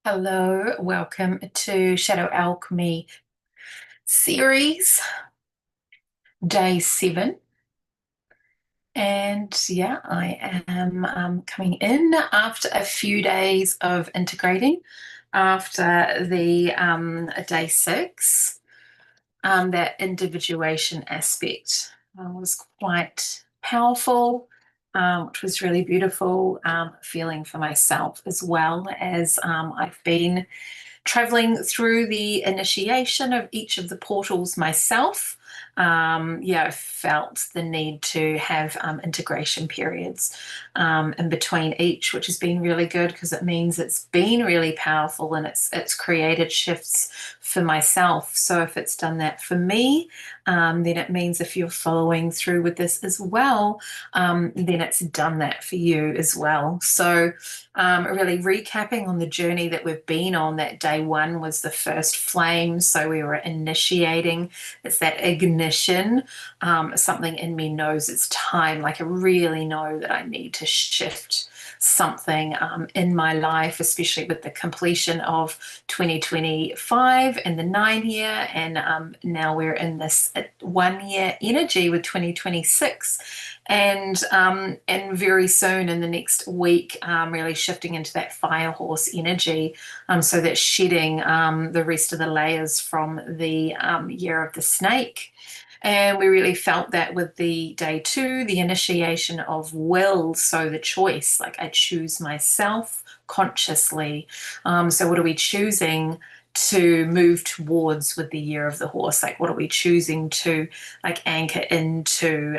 Hello, welcome to Shadow Alchemy series, day 7. And yeah, I am coming in after a few days of integrating after the day 6. That individuation aspect was quite powerful, which was really beautiful, feeling for myself as well as I've been traveling through the initiation of each of the portals myself. Yeah, I felt the need to have integration periods in between each, which has been really good because it means it's been really powerful and it's created shifts for myself. So if it's done that for me, then it means if you're following through with this as well, then it's done that for you as well. So really recapping on the journey that we've been on. That day 1 was the first flame, so we were initiating. It's that ignition. Something in me knows it's time. Like I really know that I need to shift something in my life, especially with the completion of 2025 and the 9 year, and now we're in this 1 year energy with 2026. And very soon in the next week, really shifting into that fire horse energy. So that's shedding the rest of the layers from the year of the snake. And we really felt that with the day 2, the initiation of will. So the choice, like I choose myself consciously. So what are we choosing to move towards with the year of the horse? Like what are we choosing to like anchor into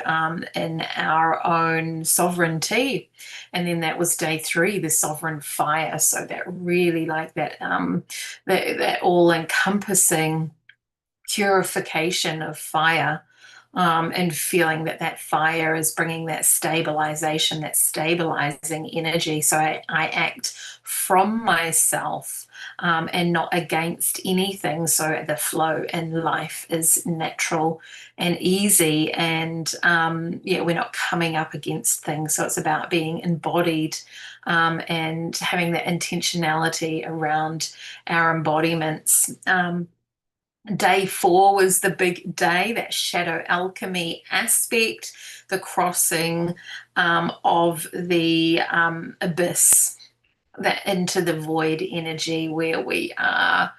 in our own sovereignty? And then that was day 3, the sovereign fire. So that really like that all encompassing purification of fire, and feeling that that fire is bringing that stabilization, that stabilizing energy. So I act from myself, and not against anything. So the flow in life is natural and easy. And yeah, we're not coming up against things. So it's about being embodied, and having that intentionality around our embodiments. Day 4 was the big day, that shadow alchemy aspect, the crossing of the abyss, that into the void energy, where we are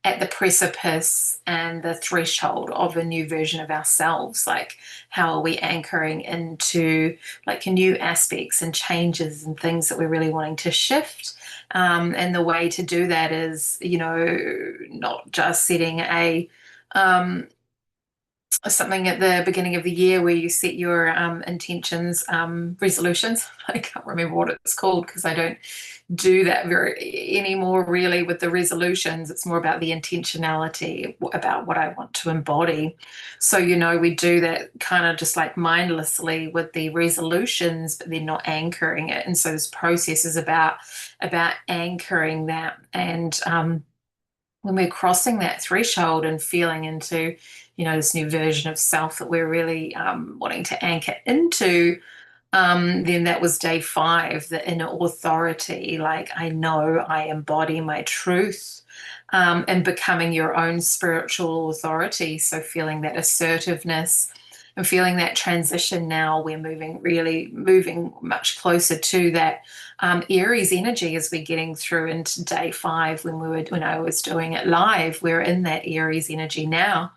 at the precipice and the threshold of a new version of ourselves. Like how are we anchoring into like new aspects and changes and things that we're really wanting to shift. And the way to do that is, not just setting a something at the beginning of the year where you set your intentions, resolutions. I can't remember what it's called because I don't do that very anymore really with the resolutions. It's more about the intentionality about what I want to embody. So, we do that kind of just like mindlessly with the resolutions, but then not anchoring it. And so this process is about anchoring that. And when we're crossing that threshold and feeling into, this new version of self that we're really wanting to anchor into, then that was day 5, the inner authority. Like I know I embody my truth, and becoming your own spiritual authority. So feeling that assertiveness and feeling that transition. Now we're moving much closer to that Aries energy as we're getting through into day 5. When I was doing it live, we're in that Aries energy now.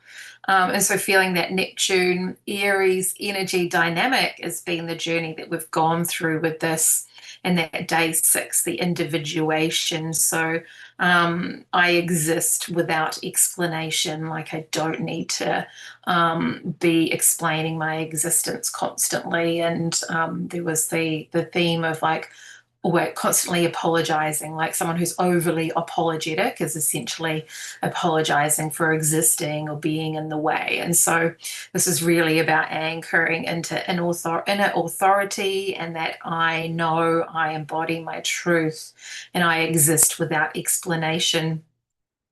And so feeling that Neptune Aries energy dynamic has been the journey that we've gone through with this. And that day 6, the individuation. So I exist without explanation. Like I don't need to be explaining my existence constantly. And there was the theme of like, we're constantly apologizing. Like someone who's overly apologetic is essentially apologizing for existing or being in the way. And so this is really about anchoring into inner authority, and that I know I embody my truth and I exist without explanation.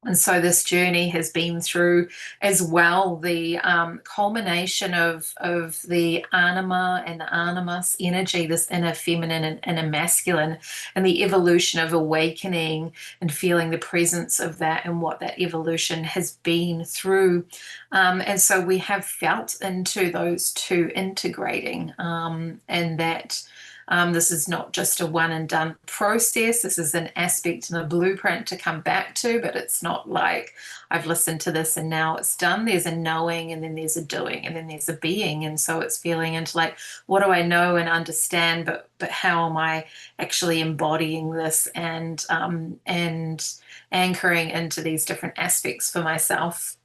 And so this journey has been through as well the culmination of the anima and the animus energy, this inner feminine and inner masculine, and the evolution of awakening and feeling the presence of that and what that evolution has been through. And so we have felt into those two integrating, and that this is not just a one and done process. This is an aspect and a blueprint to come back to, but it's not like I've listened to this and now it's done. There's a knowing, and then there's a doing, and then there's a being. And so it's feeling into like, what do I know and understand, but how am I actually embodying this and anchoring into these different aspects for myself?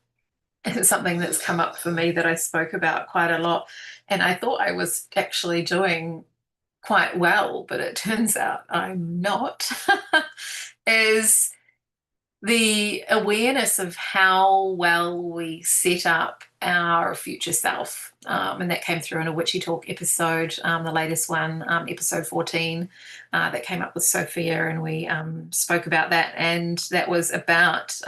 It's something that's come up for me that I spoke about quite a lot. And I thought I was actually doing quite well, but it turns out I'm not, is the awareness of how well we set up our future self. And that came through in a Witchy Talk episode, the latest one, episode 14, that came up with Sophia, and we spoke about that. And that was about,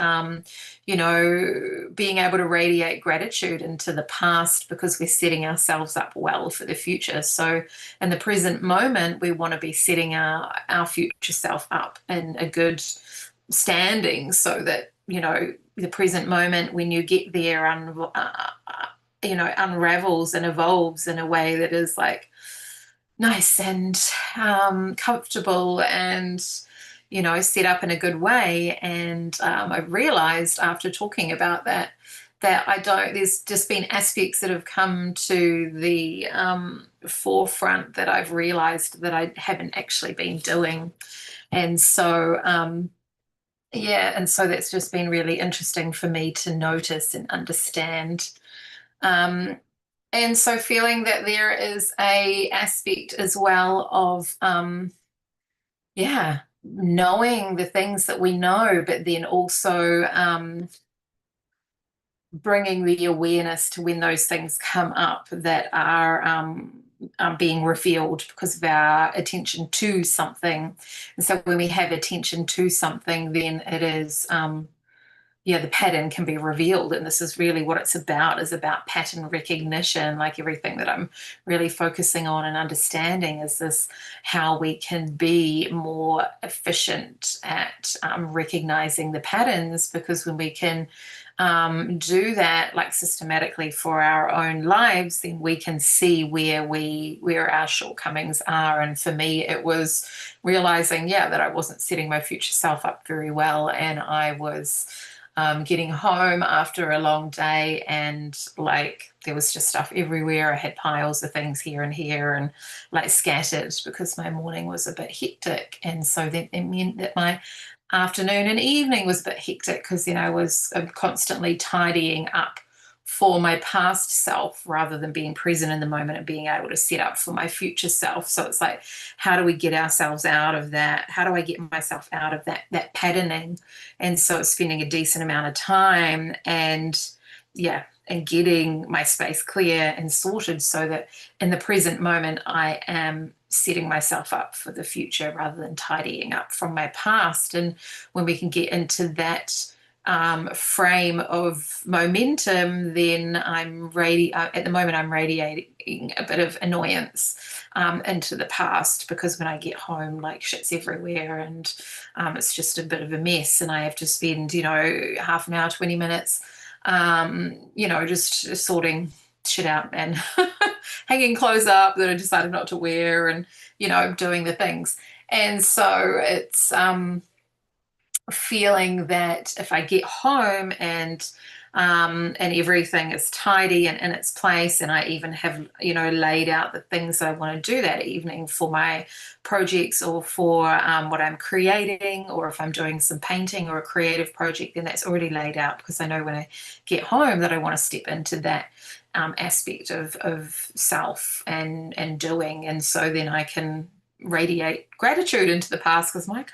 being able to radiate gratitude into the past because we're setting ourselves up well for the future. So in the present moment, we want to be setting our future self up in a good standing so that the present moment when you get there unravels and evolves in a way that is like nice and comfortable and set up in a good way. And I realized after talking about that I don't there's just been aspects that have come to the forefront that I've realized that I haven't actually been doing. And so yeah, and so that's just been really interesting for me to notice and understand. Um, and so feeling that there is a aspect as well of, yeah, knowing the things that we know, but then also bringing the awareness to when those things come up that are being revealed because of our attention to something. And so when we have attention to something, then it is the pattern can be revealed. And this is really what it's about, is about pattern recognition. Like everything that I'm really focusing on and understanding is this, how we can be more efficient at recognizing the patterns, because when we can do that like systematically for our own lives, then we can see where our shortcomings are. And for me, it was realizing, that I wasn't setting my future self up very well, and I was getting home after a long day, and like there was just stuff everywhere. I had piles of things here and here and like scattered because my morning was a bit hectic. And so then it meant that my afternoon and evening was a bit hectic because I was constantly tidying up for my past self rather than being present in the moment and being able to set up for my future self. So it's like, how do we get ourselves out of that? How do I get myself out of that patterning? And so it's spending a decent amount of time and getting my space clear and sorted so that in the present moment I am setting myself up for the future rather than tidying up from my past. And when we can get into that frame of momentum, then at the moment I'm radiating a bit of annoyance into the past, because when I get home, like shit's everywhere and it's just a bit of a mess, and I have to spend half an hour, 20 minutes just sorting shit out and hanging clothes up that I decided not to wear, and doing the things. And so it's feeling that if I get home and everything is tidy and in its place, and I even have laid out the things that I want to do that evening for my projects or for what I'm creating, or if I'm doing some painting or a creative project, then that's already laid out, because I know when I get home that I want to step into that aspect of self and doing. And so then I can radiate gratitude into the past, because I'm like,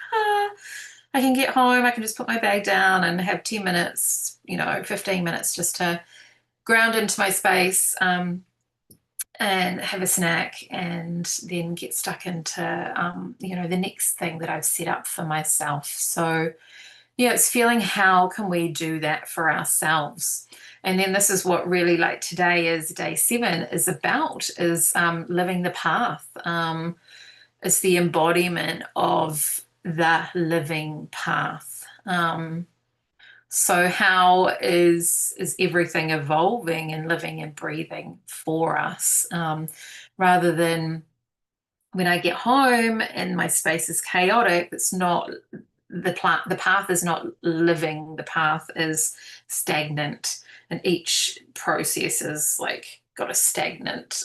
I can get home, I can just put my bag down and have 10 minutes, 15 minutes just to ground into my space, and have a snack, and then get stuck into, the next thing that I've set up for myself. So, Yeah, it's feeling how can we do that for ourselves. And then this is what really like today is day 7 is about is living the path. It's the embodiment of the living path. So how is everything evolving and living and breathing for us? Rather than when I get home and my space is chaotic, it's not the path is not living, the path is stagnant, and each process is like got a stagnant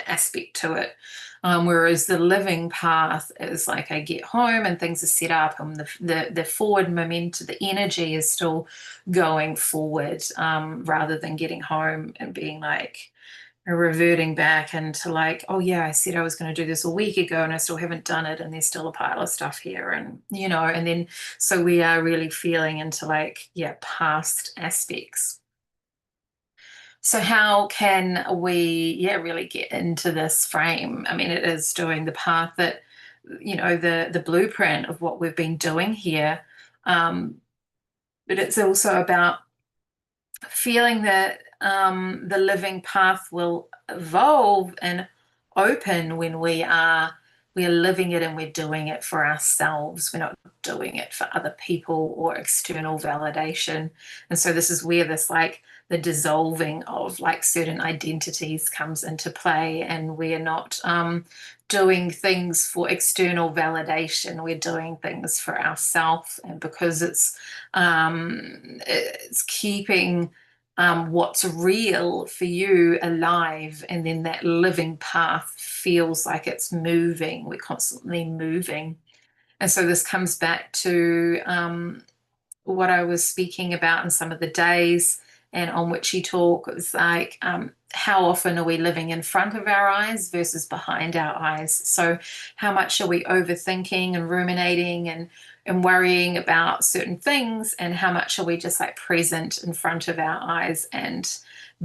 aspect to it. Whereas the living path is like I get home and things are set up and the forward momentum, the energy is still going forward, rather than getting home and being like reverting back into like, oh yeah, I said I was going to do this a week ago and I still haven't done it, and there's still a pile of stuff here, and and then so we are really feeling into like, yeah, past aspects. So how can we, yeah, really get into this frame? I mean, it is doing the path that, the blueprint of what we've been doing here. But it's also about feeling that the living path will evolve and open when we're living it and we're doing it for ourselves. We're not doing it for other people or external validation. And so this is where this like the dissolving of like certain identities comes into play, and we're not doing things for external validation. We're doing things for ourselves, and because it's keeping what's real for you alive, and then that living path feels like it's moving. We're constantly moving. And so this comes back to what I was speaking about in some of the days and on which you talk. It's like, how often are we living in front of our eyes versus behind our eyes? So how much are we overthinking and ruminating and worrying about certain things, and how much are we just like present in front of our eyes and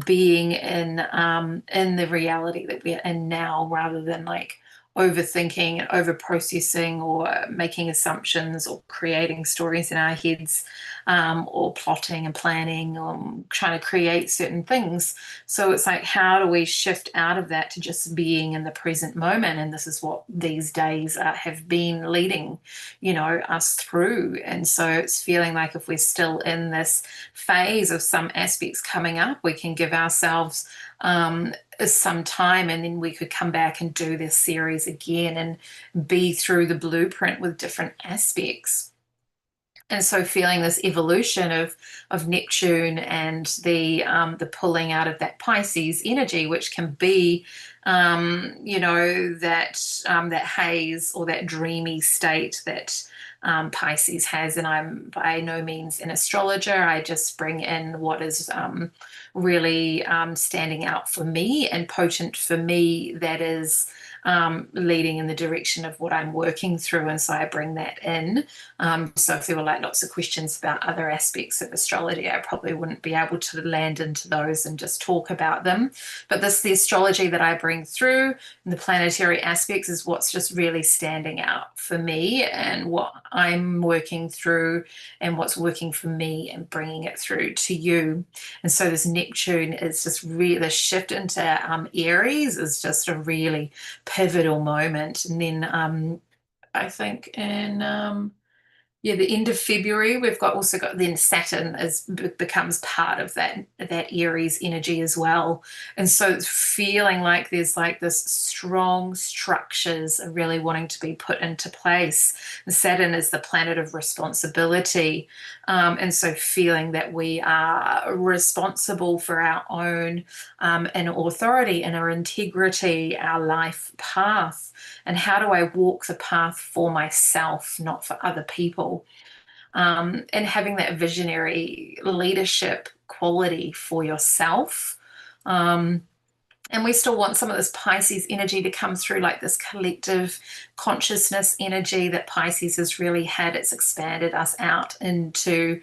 being in the reality that we're in now, rather than like overthinking and over processing or making assumptions or creating stories in our heads, or plotting and planning or trying to create certain things. So it's like, how do we shift out of that to just being in the present moment? And this is what these days have been leading, us through. And so it's feeling like if we're still in this phase of some aspects coming up, we can give ourselves some time, and then we could come back and do this series again and be through the blueprint with different aspects. And so feeling this evolution of Neptune and the pulling out of that Pisces energy, which can be that haze or that dreamy state that Pisces has. And I'm by no means an astrologer. I just bring in what is really standing out for me and potent for me, that is leading in the direction of what I'm working through. And so I bring that in. So if there were like lots of questions about other aspects of astrology, I probably wouldn't be able to land into those and just talk about them. But the astrology that I bring through and the planetary aspects is what's just really standing out for me, and what I'm working through and what's working for me, and bringing it through to you. And so this Neptune is just really, the shift into Aries is just a really pivotal moment. And then I think in the end of February, we've also got then Saturn becomes part of that Aries energy as well. And so it's feeling like there's like this strong structures are really wanting to be put into place. And Saturn is the planet of responsibility. And so feeling that we are responsible for our own and authority and our integrity, our life path. And how do I walk the path for myself, not for other people? And having that visionary leadership quality for yourself. And we still want some of this Pisces energy to come through, like this collective consciousness energy that Pisces has really had. It's expanded us out into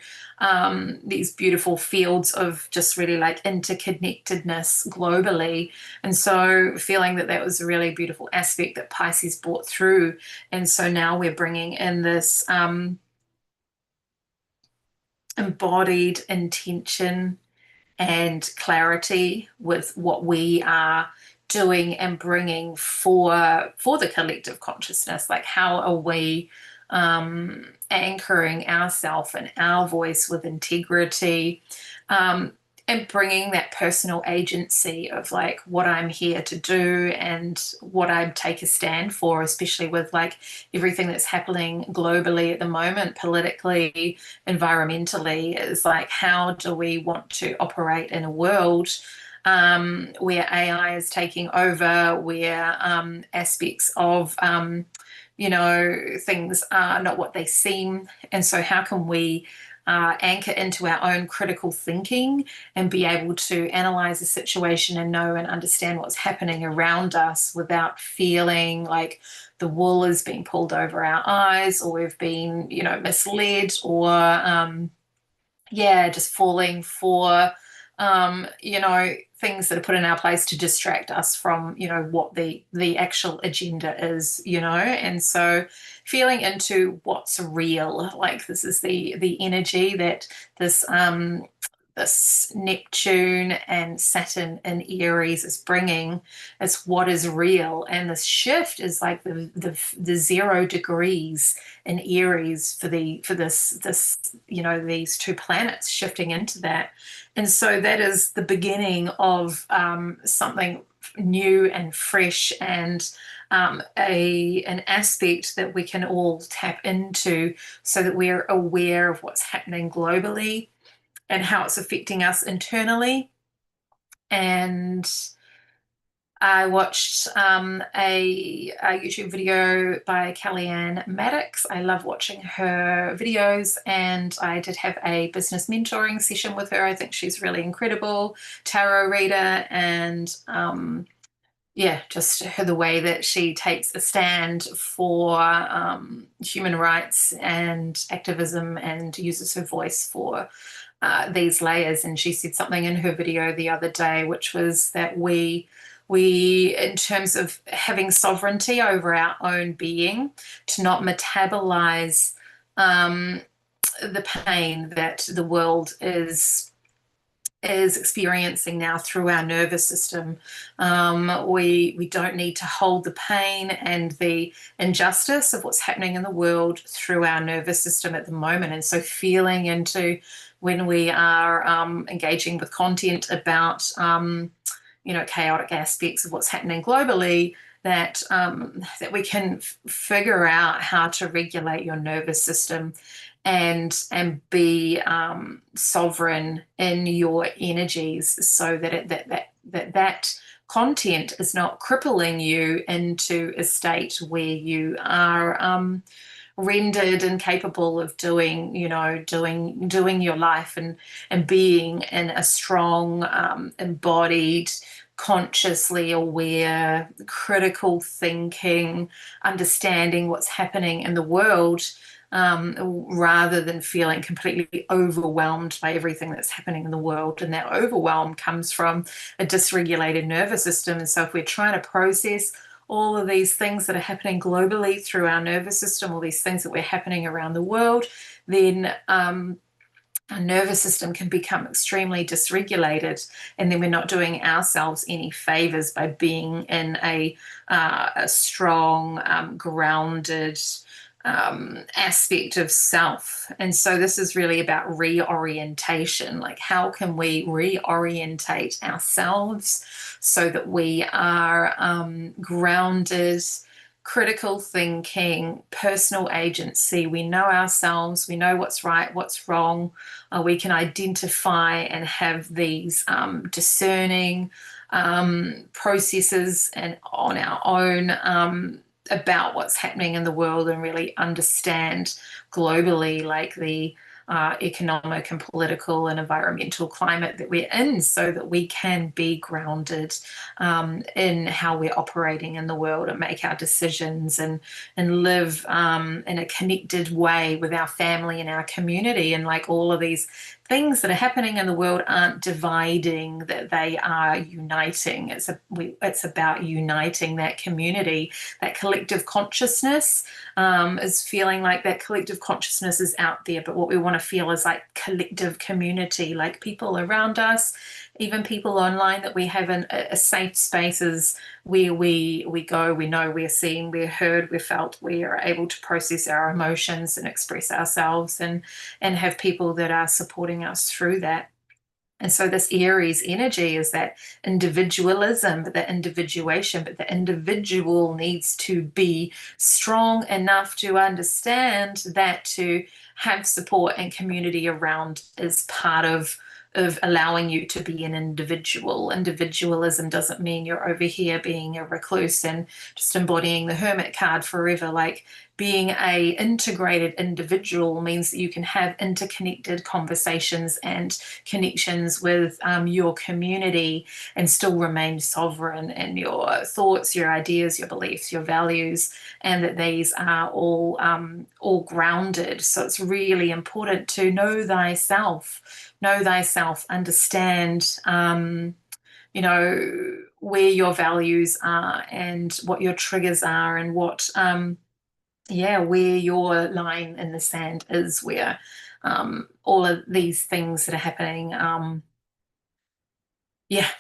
these beautiful fields of just really like interconnectedness globally. And so feeling that that was a really beautiful aspect that Pisces brought through. And so now we're bringing in this embodied intention and clarity with what we are doing and bringing for the collective consciousness. Like, how are we anchoring ourself and our voice with integrity, um, and bringing that personal agency of like what I'm here to do and what I take a stand for, especially with like everything that's happening globally at the moment, politically, environmentally, is like, how do we want to operate in a world where AI is taking over, where aspects of things are not what they seem. And so, how can we anchor into our own critical thinking and be able to analyze the situation and know and understand what's happening around us without feeling like the wool is being pulled over our eyes, or we've been, misled, or just falling for things that are put in our place to distract us from what the actual agenda is. And so feeling into what's real, like this is the energy that this Neptune and Saturn in Aries is bringing. It's what is real, and this shift is like the 0 degrees in Aries for this these two planets shifting into that. And so that is the beginning of something new and fresh, and an aspect that we can all tap into, so that we're aware of what's happening globally and how it's affecting us internally. And I watched a YouTube video by Kellyanne Maddox. I love watching her videos, and I did have a business mentoring session with her. I think she's really incredible tarot reader, and just the way that she takes a stand for human rights and activism and uses her voice for these layers. And she said something in her video the other day, which was that we, in terms of having sovereignty over our own being, to not metabolize the pain that the world is experiencing now through our nervous system. We don't need to hold the pain and the injustice of what's happening in the world through our nervous system at the moment. And so feeling into when we are engaging with content about chaotic aspects of what's happening globally, that we can figure out how to regulate your nervous system and be sovereign in your energies, so that that content is not crippling you into a state where you are rendered incapable of doing your life and being in a strong, embodied, consciously aware, critical thinking, understanding what's happening in the world, rather than feeling completely overwhelmed by everything that's happening in the world. And that overwhelm comes from a dysregulated nervous system. And so if we're trying to process all of these things that are happening globally through our nervous system, all these things that were happening around the world, then our nervous system can become extremely dysregulated, and then we're not doing ourselves any favors by being in a strong, grounded aspect of self. And so this is really about reorientation. Like, how can we reorientate ourselves so that we are grounded, critical thinking, personal agency. We know ourselves, we know what's right, what's wrong. We can identify and have these discerning processes and on our own about what's happening in the world, and really understand globally, like the economic and political and environmental climate that we're in, so that we can be grounded in how we're operating in the world and make our decisions and live in a connected way with our family and our community. And like all of these things that are happening in the world aren't dividing, that they are uniting. It's about uniting that community, that collective consciousness, is feeling like that collective consciousness is out there, but what we want to feel is like collective community, like people around us, even people online, that we have a safe spaces where we go, we know we're seen, we're heard, we're felt, we are able to process our emotions and express ourselves, and have people that are supporting us through that. And so this Aries energy is that individualism, but the individuation, but the individual needs to be strong enough to understand that to have support and community around is part of allowing you to be an individual. Individualism doesn't mean you're over here being a recluse and just embodying the hermit card forever. Like, being a integrated individual means that you can have interconnected conversations and connections with your community and still remain sovereign in your thoughts, your ideas, your beliefs, your values, and that these are all grounded. So it's really important to know thyself, understand, where your values are and what your triggers are, and where your line in the sand is, where all of these things that are happening, yeah,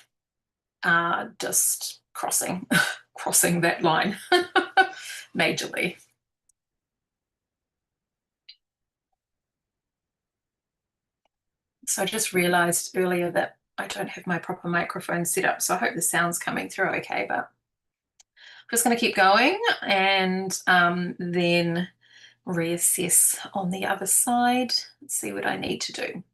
are just crossing that line majorly. So I just realized earlier that I don't have my proper microphone set up, so I hope the sound's coming through okay, but I'm just going to keep going and then reassess on the other side and see what I need to do.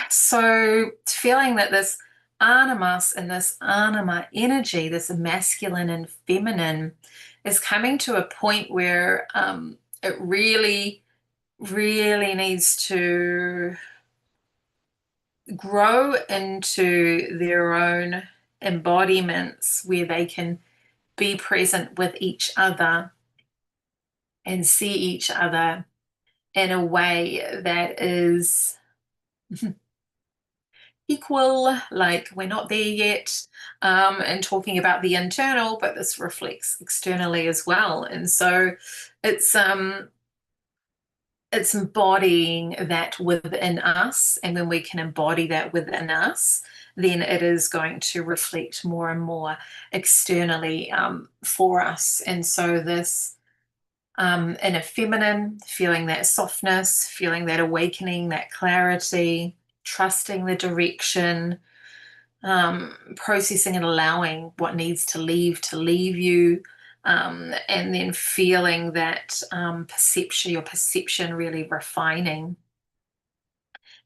So feeling that this animus and this anima energy, this masculine and feminine, is coming to a point where it really, really needs to grow into their own embodiments where they can be present with each other and see each other in a way that is equal. Like, we're not there yet, and talking about the internal, but this reflects externally as well. And so it's it's embodying that within us, and when we can embody that within us, then it is going to reflect more and more externally, for us. And so this inner feminine, feeling that softness, feeling that awakening, that clarity, trusting the direction, processing and allowing what needs to leave you, and then feeling that your perception really refining,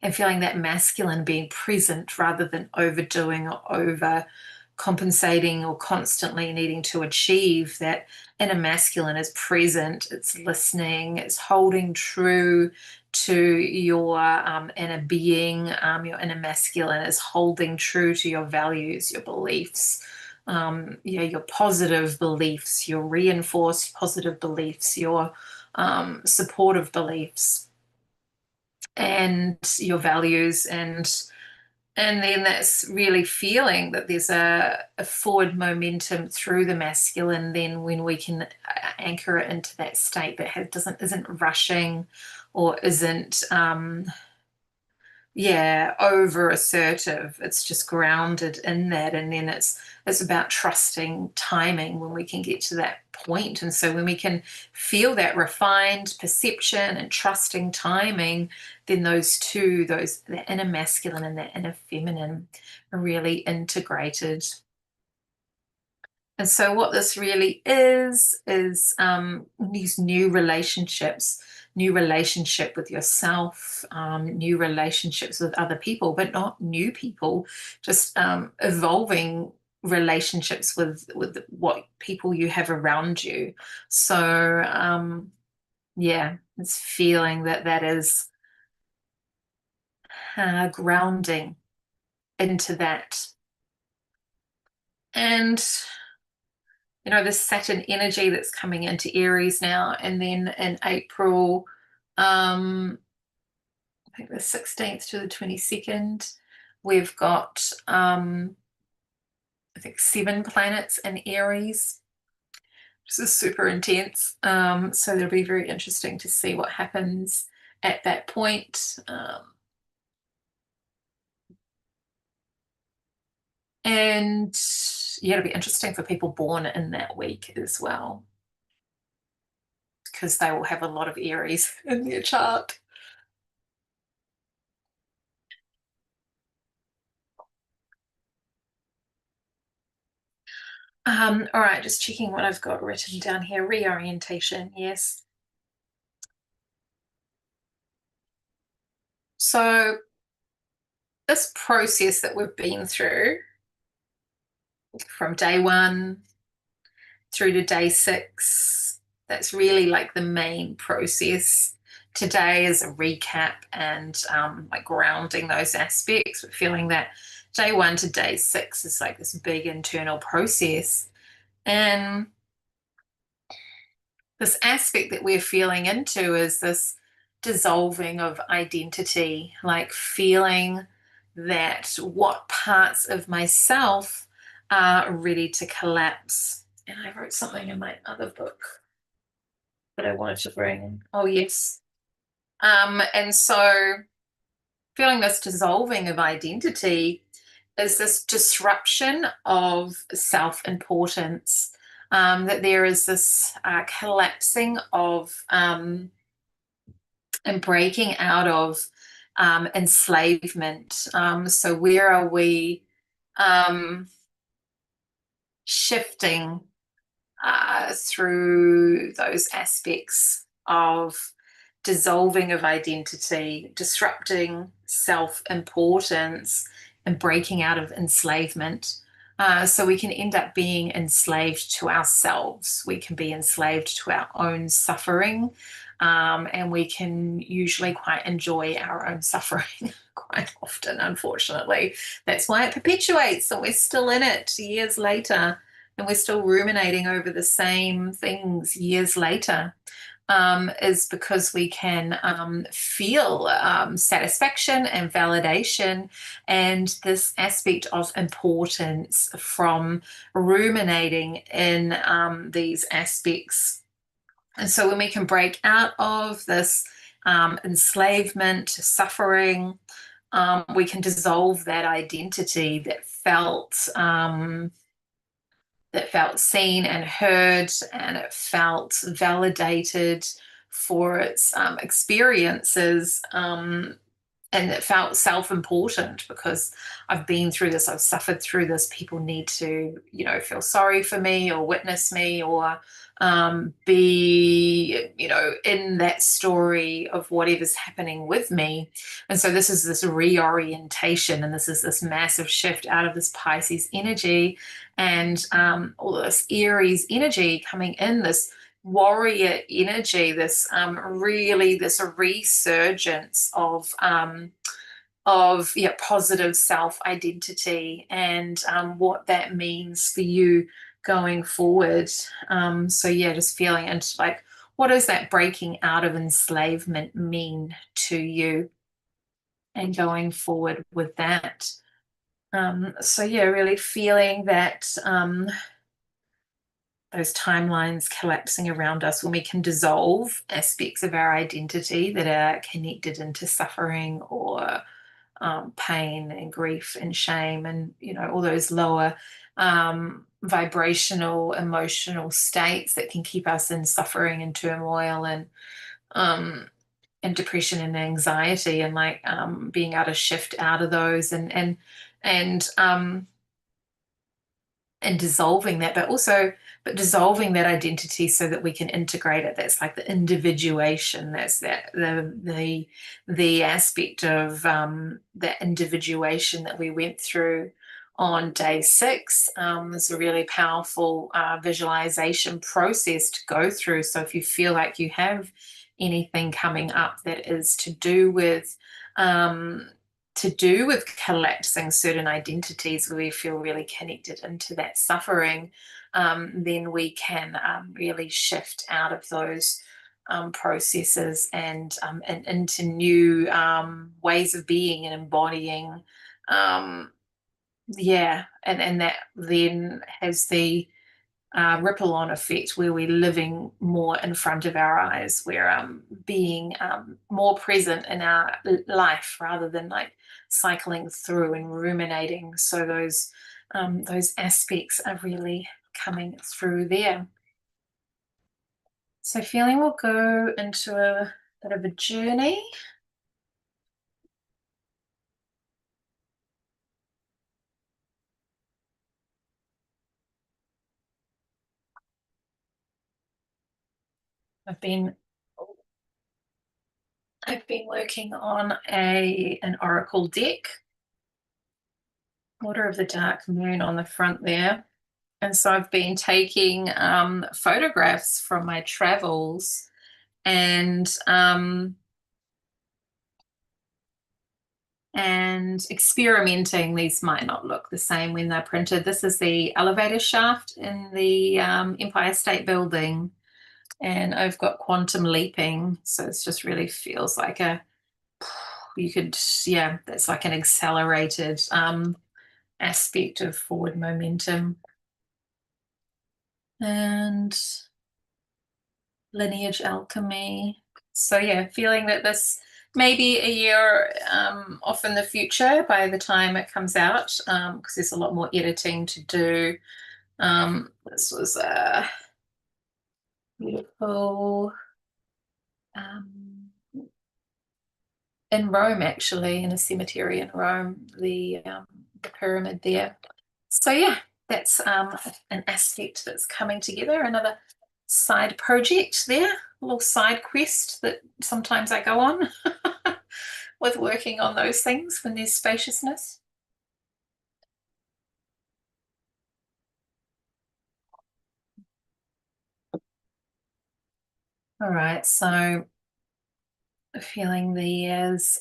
and feeling that masculine being present rather than overdoing or over compensating or constantly needing to achieve. That inner masculine is present, it's listening, it's holding true to your inner being. Your inner masculine is holding true to your values, your beliefs, your positive beliefs, your reinforced positive beliefs, your supportive beliefs, and your values. And then that's really feeling that there's a forward momentum through the masculine, then when we can anchor it into that state that isn't rushing or isn't over assertive. It's just grounded in that. And then it's about trusting timing when we can get to that point. And so when we can feel that refined perception and trusting timing, then the inner masculine and the inner feminine are really integrated. And so what this really is these new relationship with yourself, new relationships with other people, but not new people, just evolving relationships with what people you have around you. So it's feeling that is grounding into that. And this Saturn energy that's coming into Aries now, and then in April, think the 16th to the 22nd. We've got I think 7 planets in Aries. This is super intense. So it'll be very interesting to see what happens at that point. And yeah, it'll be interesting for people born in that week as well, because they will have a lot of Aries in their chart. All right, just checking what I've got written down here. Reorientation, yes. So this process that we've been through from day 1 through to day 6, that's really like the main process. Today is a recap and like grounding those aspects, but feeling that day 1 to day 6 is like this big internal process. And this aspect that we're feeling into is this dissolving of identity, like feeling that what parts of myself are ready to collapse. And I wrote something in my other book that I wanted to bring. Oh, yes. And so feeling this dissolving of identity is this disruption of self-importance, that there is this collapsing of and breaking out of enslavement. So where are we shifting through those aspects of dissolving of identity, disrupting self importance, and breaking out of enslavement? So we can end up being enslaved to ourselves. We can be enslaved to our own suffering. And we can usually quite enjoy our own suffering quite often, unfortunately. That's why it perpetuates, and we're still in it years later, and we're still ruminating over the same things years later. Is because we can feel satisfaction and validation and this aspect of importance from ruminating in these aspects. And so when we can break out of this enslavement, suffering, we can dissolve that identity that felt seen and heard, and it felt validated for its experiences, and it felt self-important because I've been through this, I've suffered through this. People need to, feel sorry for me or witness me or be, in that story of whatever's happening with me. And so this is this reorientation, and this is this massive shift out of this Pisces energy and all this Aries energy coming in, this warrior energy, this really this resurgence of positive self-identity and what that means for you going forward. So yeah, just feeling into like, what does that breaking out of enslavement mean to you, and going forward with that. So yeah, really feeling that those timelines collapsing around us when we can dissolve aspects of our identity that are connected into suffering or pain and grief and shame, and all those lower vibrational emotional states that can keep us in suffering and turmoil um, and depression and anxiety, and like being able to shift out of those and and dissolving that, but dissolving that identity so that we can integrate it. That's like the individuation. That's that the aspect of that individuation that we went through on day 6. It's a really powerful visualization process to go through. So if you feel like you have anything coming up that is to do with collapsing certain identities where we feel really connected into that suffering, then we can really shift out of those processes and into new ways of being and embodying. Yeah, and that then has the ripple on effect where we're living more in front of our eyes. We're being more present in our life rather than like cycling through and ruminating. So those aspects are really coming through there. So feeling we'll go into a bit of a journey. I've been I've been working on an oracle deck, Order of the Dark Moon on the front there. And so I've been taking photographs from my travels and and experimenting. These might not look the same when they're printed. This is the elevator shaft in the Empire State Building, and I've got quantum leaping. So it just really feels like yeah, that's like an accelerated aspect of forward momentum. And lineage alchemy. So yeah, feeling that this may be a year off in the future by the time it comes out, because there's a lot more editing to do. This was a beautiful um, in Rome, actually, in a cemetery in Rome, the pyramid there. So yeah, that's an aspect that's coming together. Another side project there, a little side quest that sometimes I go on with working on those things when there's spaciousness. All right, so feeling there's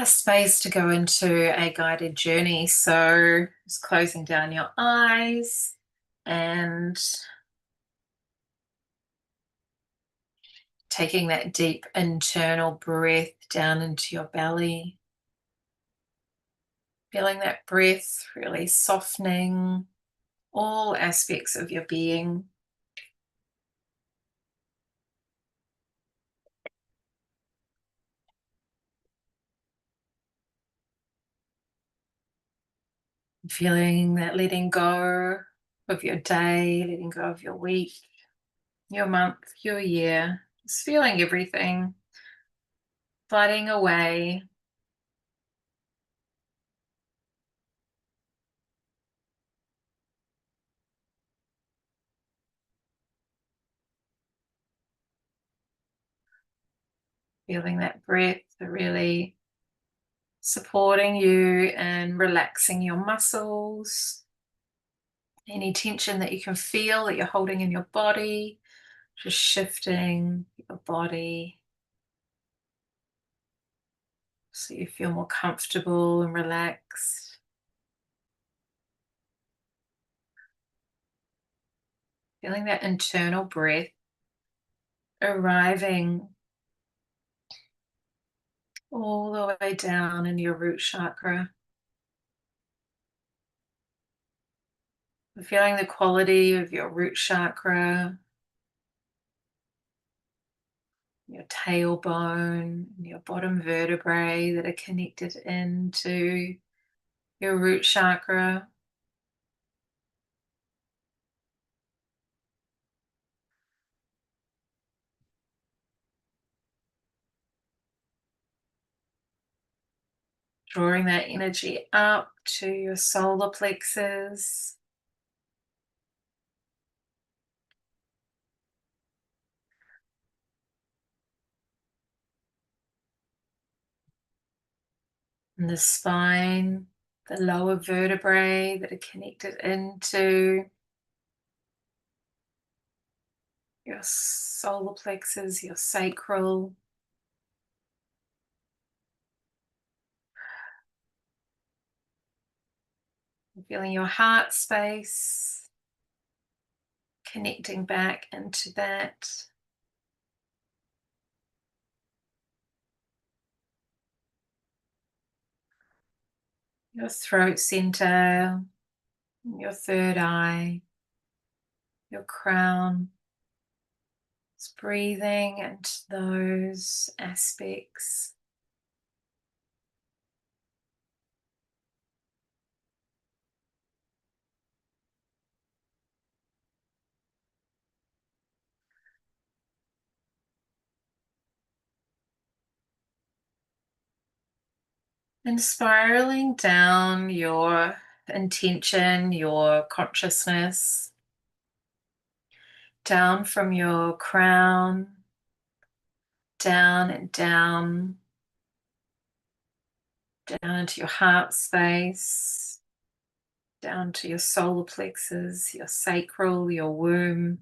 space to go into a guided journey. So just closing down your eyes and taking that deep internal breath down into your belly. Feeling that breath really softening all aspects of your being. Feeling that letting go of your day, letting go of your week, your month, your year. Just feeling everything flooding away. Feeling that breath really supporting you and relaxing your muscles. Any tension that you can feel that you're holding in your body, just shifting your body so you feel more comfortable and relaxed. Feeling that internal breath arriving all the way down in your root chakra. Feeling the quality of your root chakra, your tailbone, your bottom vertebrae that are connected into your root chakra. Drawing that energy up to your solar plexus. And the spine, the lower vertebrae that are connected into your solar plexus, your sacral. Feeling your heart space connecting back into that. Your throat center, your third eye, your crown. Just breathing into those aspects. And spiraling down your intention, your consciousness, down from your crown, down and down, down into your heart space, down to your solar plexus, your sacral, your womb.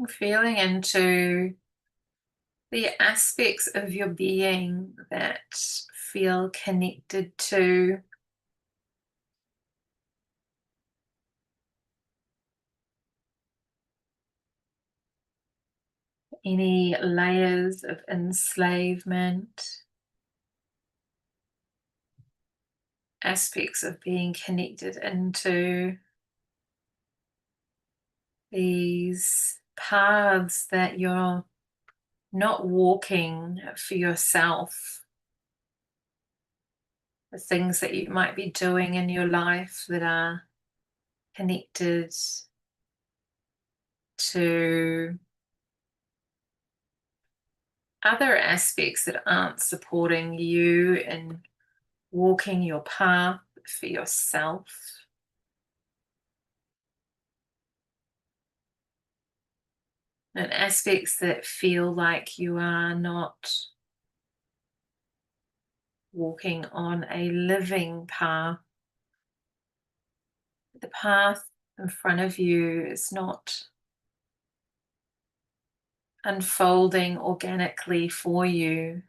Feeling into the aspects of your being that feel connected to any layers of enslavement, aspects of being connected into these paths that you're not walking for yourself, the things that you might be doing in your life that are connected to other aspects that aren't supporting you in walking your path for yourself. And aspects that feel like you are not walking on a living path. The path in front of you is not unfolding organically for you.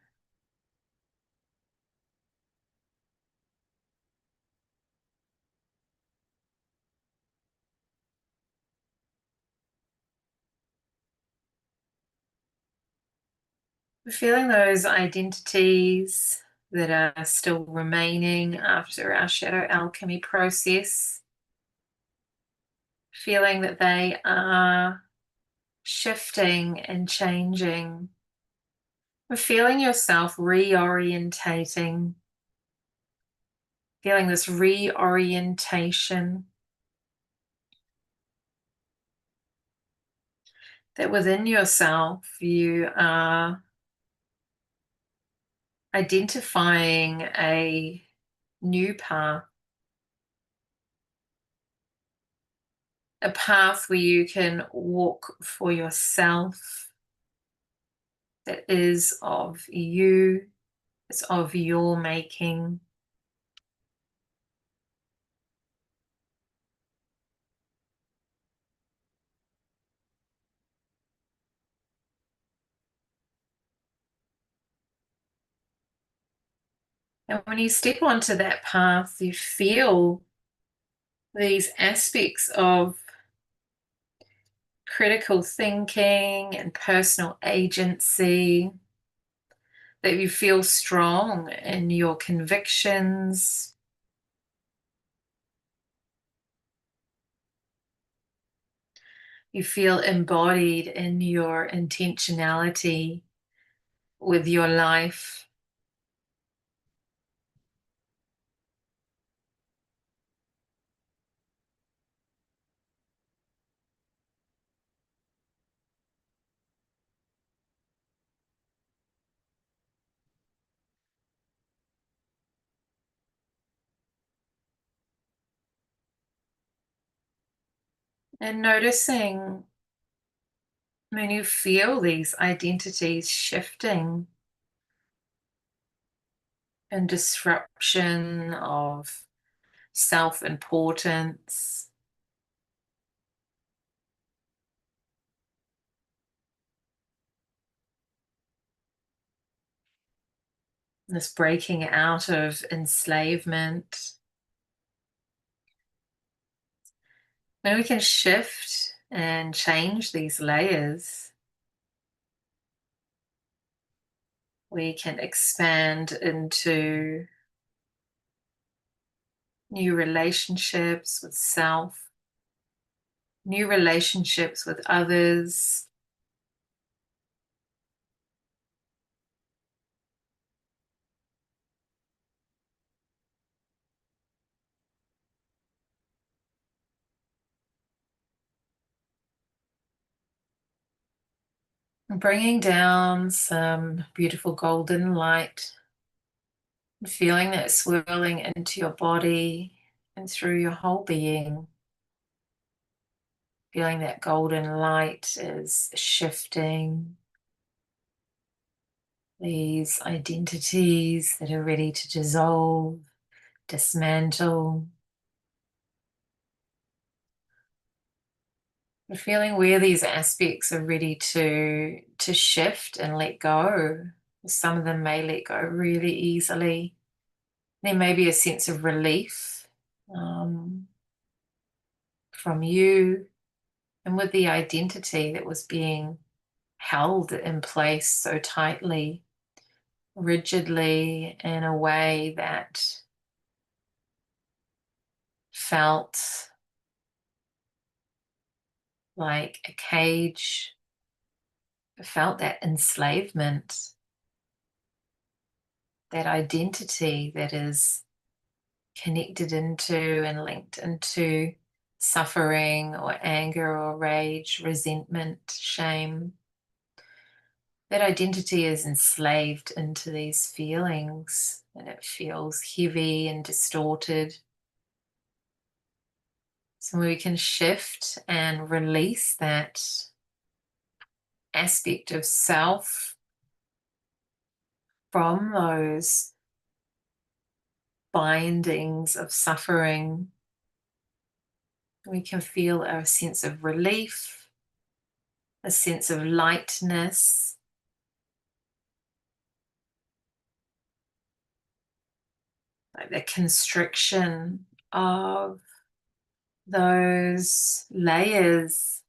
Feeling those identities that are still remaining after our shadow alchemy process, feeling that they are shifting and changing, feeling yourself reorientating, feeling this reorientation that within yourself you are identifying a new path, a path where you can walk for yourself, that is of you, it's of your making. And when you step onto that path, you feel these aspects of critical thinking and personal agency, that you feel strong in your convictions. You feel embodied in your intentionality with your life. And noticing when you feel these identities shifting and disruption of self-importance, this breaking out of enslavement. When we can shift and change these layers, we can expand into new relationships with self, new relationships with others, and bringing down some beautiful golden light, and feeling that swirling into your body and through your whole being. Feeling that golden light is shifting these identities that are ready to dissolve, dismantle. We're feeling where these aspects are ready to shift and let go. Some of them may let go really easily. There may be a sense of relief from you and with the identity that was being held in place so tightly, rigidly, in a way that felt like a cage. Felt that enslavement, that identity that is connected into and linked into suffering or anger or rage, resentment, shame. That identity is enslaved into these feelings and it feels heavy and distorted. So we can shift and release that aspect of self from those bindings of suffering. We can feel a sense of relief, a sense of lightness, like the constriction of those layers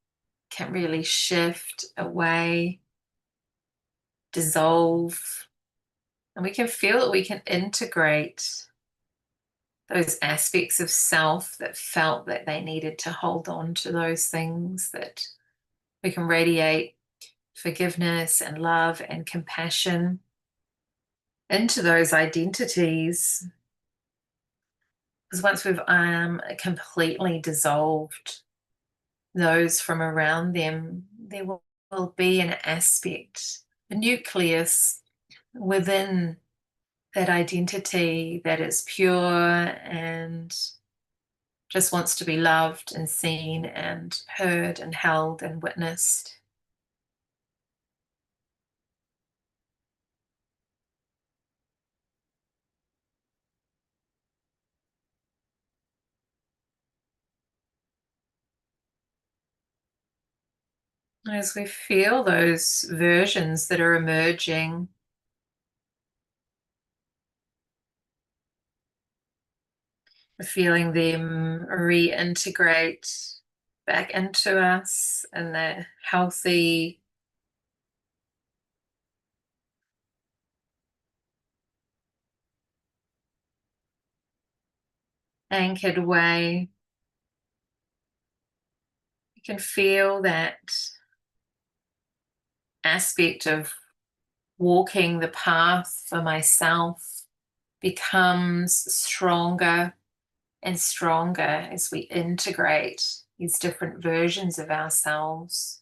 can really shift away, dissolve, and we can feel that we can integrate those aspects of self that felt that they needed to hold on to those things, that we can radiate forgiveness and love and compassion into those identities. Because once we've completely dissolved those from around them, there will be an aspect, a nucleus within that identity that is pure and just wants to be loved and seen and heard and held and witnessed. As we feel those versions that are emerging, feeling them reintegrate back into us in the healthy, anchored way. You can feel that aspect of walking the path for myself becomes stronger and stronger as we integrate these different versions of ourselves.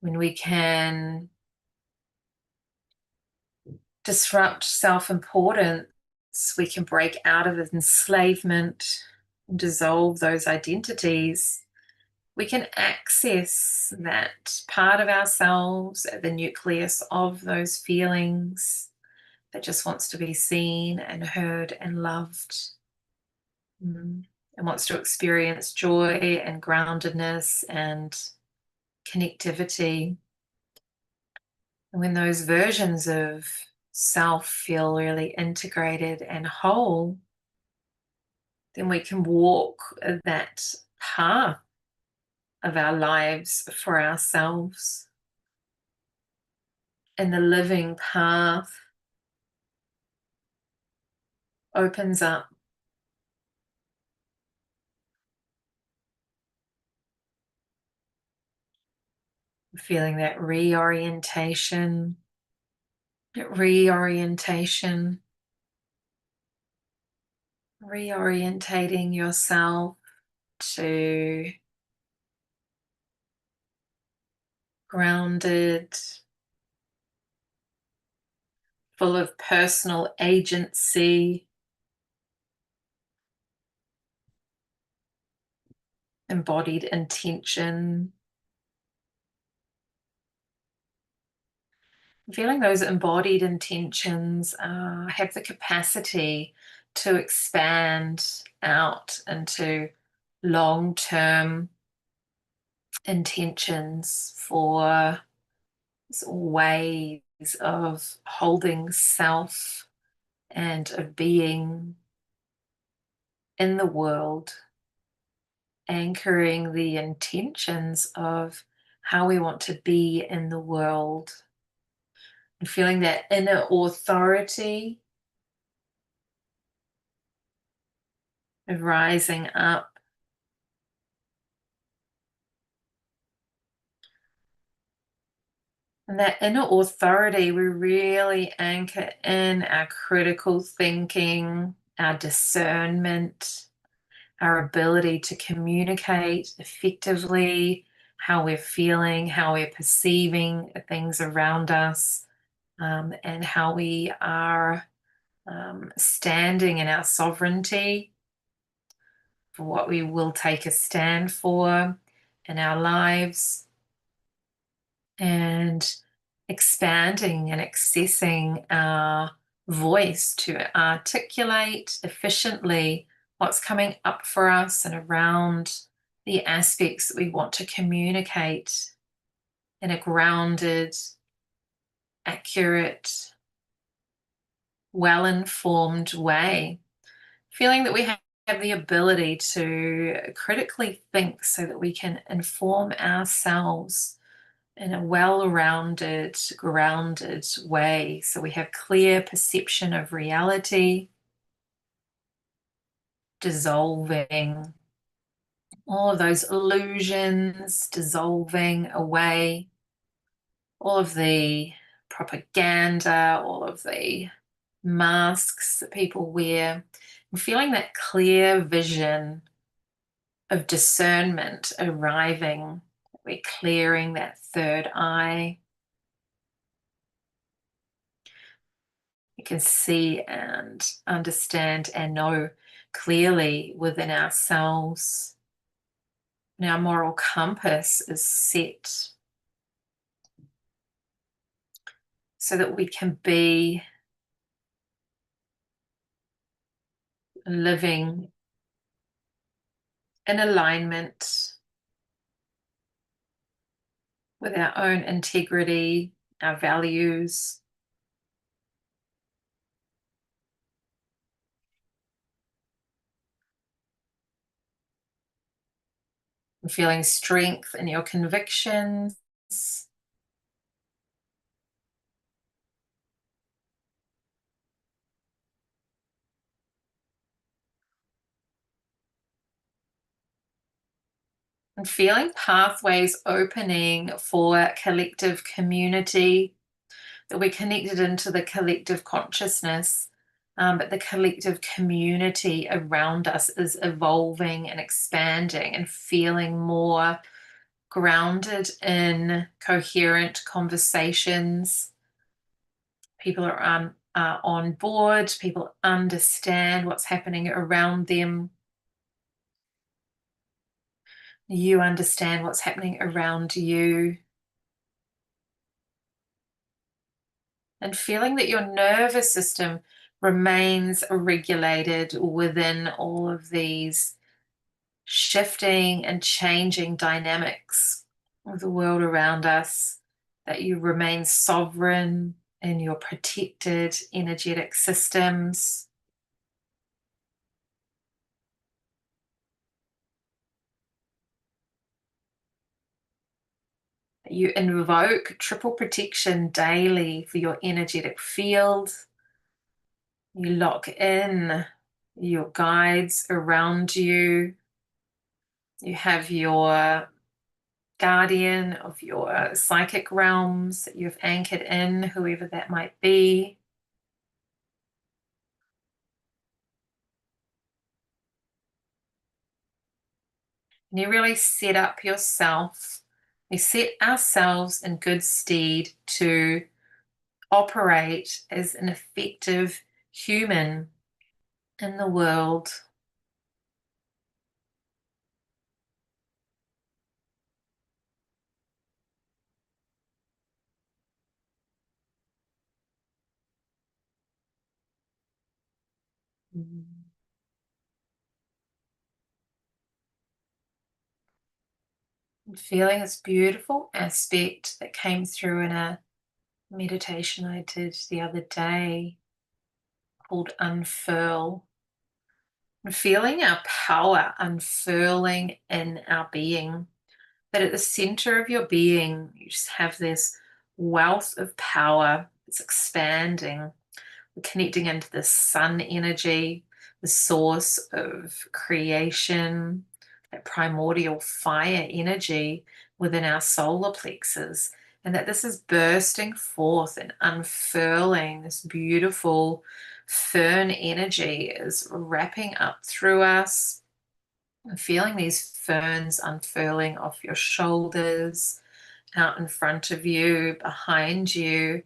When we can disrupt self-importance, we can break out of enslavement and dissolve those identities. We can access that part of ourselves at the nucleus of those feelings that just wants to be seen and heard and loved, and wants to experience joy and groundedness and connectivity. And when those versions of self feel really integrated and whole, then we can walk that path of our lives for ourselves. And the living path opens up, feeling that reorientation, reorientating yourself to grounded, full of personal agency, embodied intention. Feeling those embodied intentions have the capacity to expand out into long-term intentions for ways of holding self and of being in the world, anchoring the intentions of how we want to be in the world, and feeling that inner authority of rising up. And that inner authority, we really anchor in our critical thinking, our discernment, our ability to communicate effectively, how we're feeling, how we're perceiving things around us, and how we are standing in our sovereignty for what we will take a stand for in our lives, and expanding and accessing our voice to articulate efficiently what's coming up for us and around the aspects that we want to communicate in a grounded, accurate, well-informed way. Feeling that we have the ability to critically think so that we can inform ourselves in a well-rounded, grounded way. So we have clear perception of reality, dissolving all of those illusions, dissolving away all of the propaganda, all of the masks that people wear, and feeling that clear vision of discernment arriving. We're clearing that third eye. We can see and understand and know clearly within ourselves. And our moral compass is set so that we can be living in alignment with our own integrity, our values, and feeling strength in your convictions, and feeling pathways opening for collective community, that we're connected into the collective consciousness, but the collective community around us is evolving and expanding and feeling more grounded in coherent conversations. People are on board, people understand what's happening around them. You understand what's happening around you. And feeling that your nervous system remains regulated within all of these shifting and changing dynamics of the world around us, that you remain sovereign, in your protected energetic systems. You invoke triple protection daily for your energetic field. You lock in your guides around you. You have your guardian of your psychic realms that you've anchored in, whoever that might be. And you really set up yourself. We set ourselves in good stead to operate as an effective human in the world. And feeling this beautiful aspect that came through in a meditation I did the other day called Unfurl. And feeling our power unfurling in our being. That at the center of your being, you just have this wealth of power. It's expanding. We're connecting into the sun energy, the source of creation, that primordial fire energy within our solar plexus. And that this is bursting forth and unfurling. This beautiful fern energy is wrapping up through us. And feeling these ferns unfurling off your shoulders, out in front of you, behind you,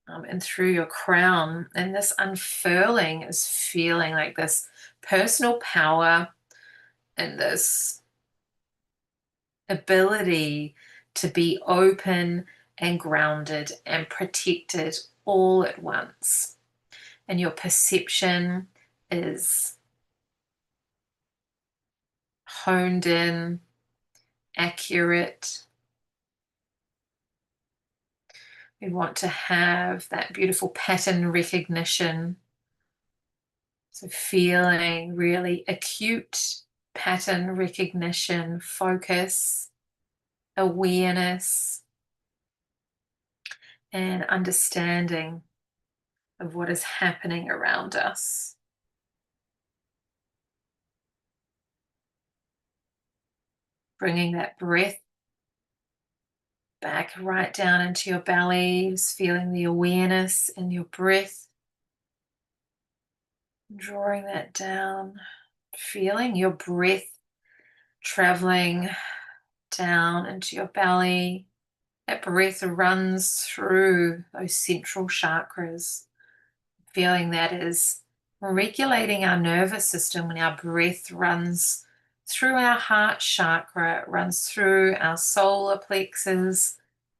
and through your crown. And this unfurling is feeling like this personal power and this ability to be open and grounded and protected all at once. And your perception is honed in, accurate. We want to have that beautiful pattern recognition. So feeling really acute pattern recognition, focus, awareness, and understanding of what is happening around us. Bringing that breath back right down into your belly, just feeling the awareness in your breath. Drawing that down, feeling your breath traveling down into your belly. That breath runs through those central chakras, feeling that is regulating our nervous system when our breath runs through our heart chakra, it runs through our solar plexus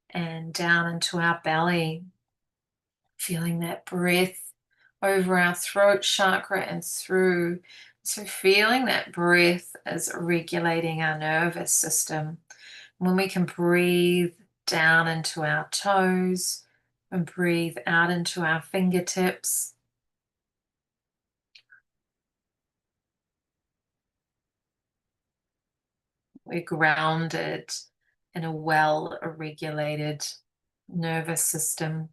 and down into our belly. Feeling that breath over our throat chakra and through. So feeling that breath is regulating our nervous system. When we can breathe down into our toes and breathe out into our fingertips, we're grounded in a well-regulated nervous system.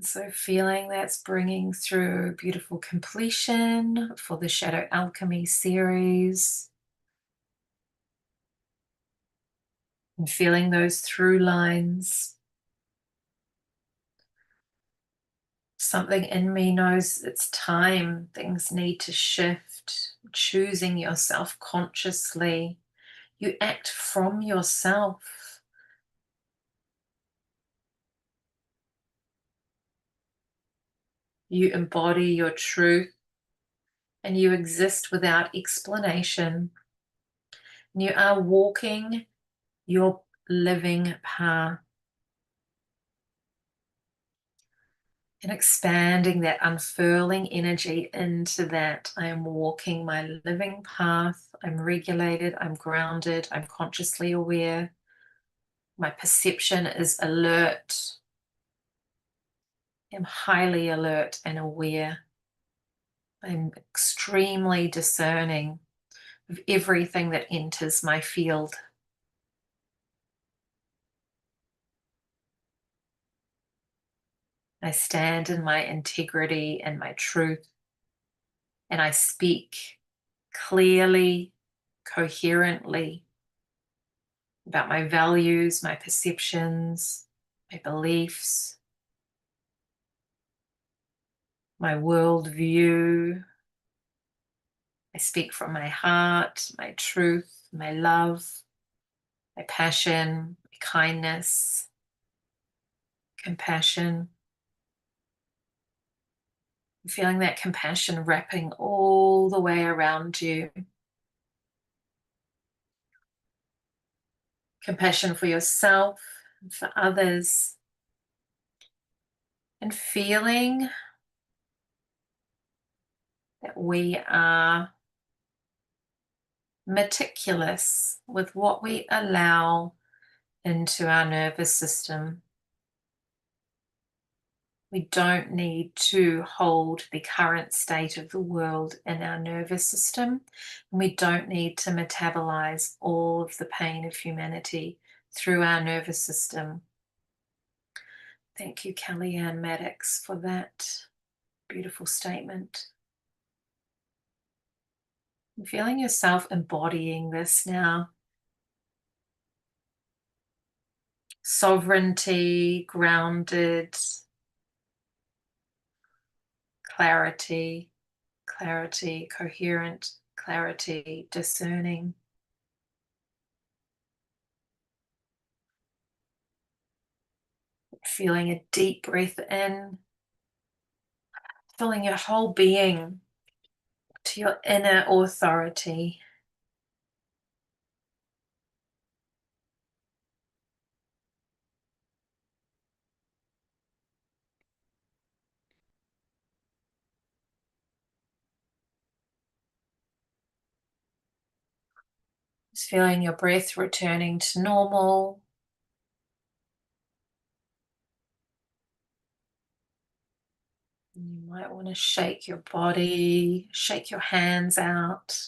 So feeling that's bringing through beautiful completion for the Shadow Alchemy series. And feeling those through lines. Something in me knows it's time. Things need to shift. Choosing yourself consciously. You act from yourself. You embody your truth. And you exist without explanation. And you are walking your living path. And expanding that unfurling energy into that. I am walking my living path. I'm regulated. I'm grounded. I'm consciously aware. My perception is alert. I'm highly alert and aware. I'm extremely discerning of everything that enters my field. I stand in my integrity and my truth, and I speak clearly, coherently about my values, my perceptions, my beliefs, my worldview. I speak from my heart, my truth, my love, my passion, my kindness, compassion. Feeling that compassion wrapping all the way around you. Compassion for yourself and for others. And feeling that we are meticulous with what we allow into our nervous system. We don't need to hold the current state of the world in our nervous system. And we don't need to metabolize all of the pain of humanity through our nervous system. Thank you, Kellyanne Maddox, for that beautiful statement. I'm feeling yourself embodying this now. Sovereignty, grounded, clarity, clarity, coherent, clarity, discerning. Feeling a deep breath in, filling your whole being to your inner authority. Just feeling your breath returning to normal. You might want to shake your body, shake your hands out,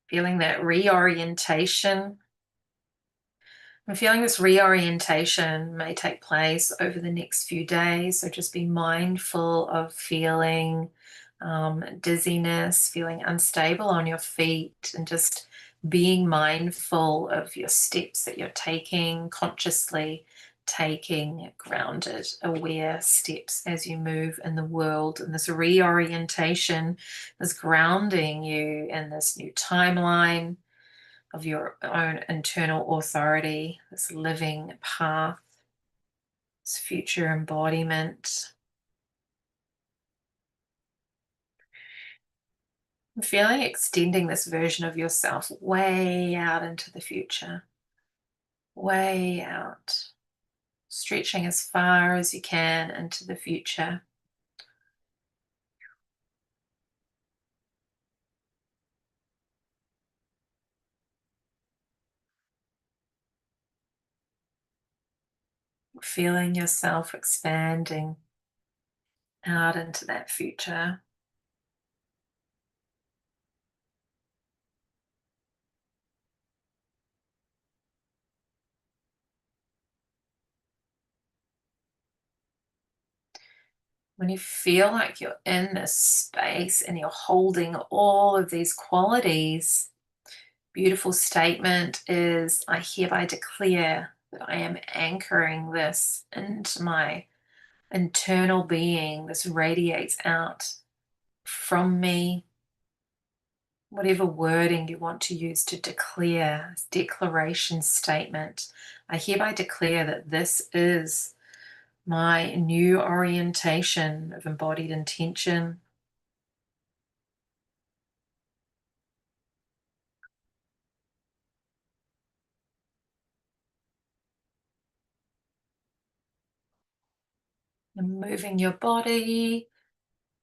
feeling that reorientation. I'm feeling this reorientation may take place over the next few days, so just be mindful of feeling dizziness, feeling unstable on your feet, and just being mindful of your steps that you're taking, consciously taking grounded, aware steps as you move in the world. And this reorientation is grounding you in this new timeline of your own internal authority, this living path, this future embodiment. I'm feeling extending this version of yourself way out into the future, way out, stretching as far as you can into the future. Feeling yourself expanding out into that future. When you feel like you're in this space and you're holding all of these qualities, beautiful statement is, I hereby declare that I am anchoring this into my internal being. This radiates out from me. Whatever wording you want to use to declare, declaration statement, I hereby declare that this is my new orientation of embodied intention. And moving your body,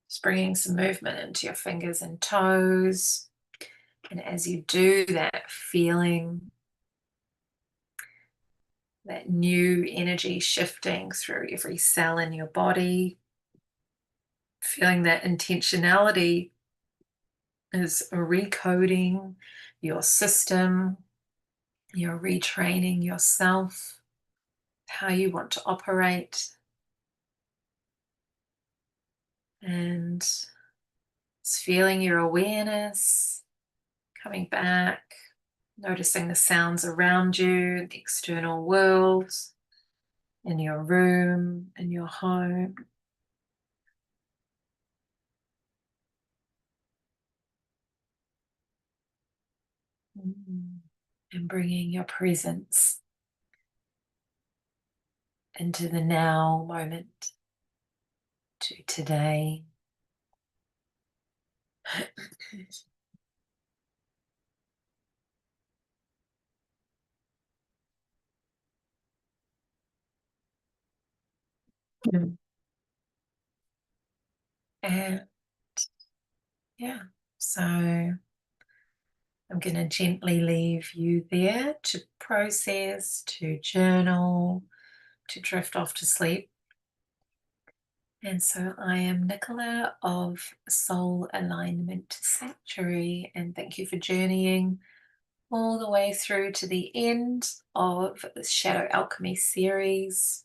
just bringing some movement into your fingers and toes. And as you do that, feeling that new energy shifting through every cell in your body, feeling that intentionality is recoding your system, you're retraining yourself, how you want to operate, and it's feeling your awareness coming back, noticing the sounds around you, the external world, in your room, in your home. And bringing your presence into the now moment, to today. And yeah, so I'm going to gently leave you there to process, to journal, to drift off to sleep. And so I am Nicola of Soul Alignment Sanctuary, and thank you for journeying all the way through to the end of the Shadow Alchemy series.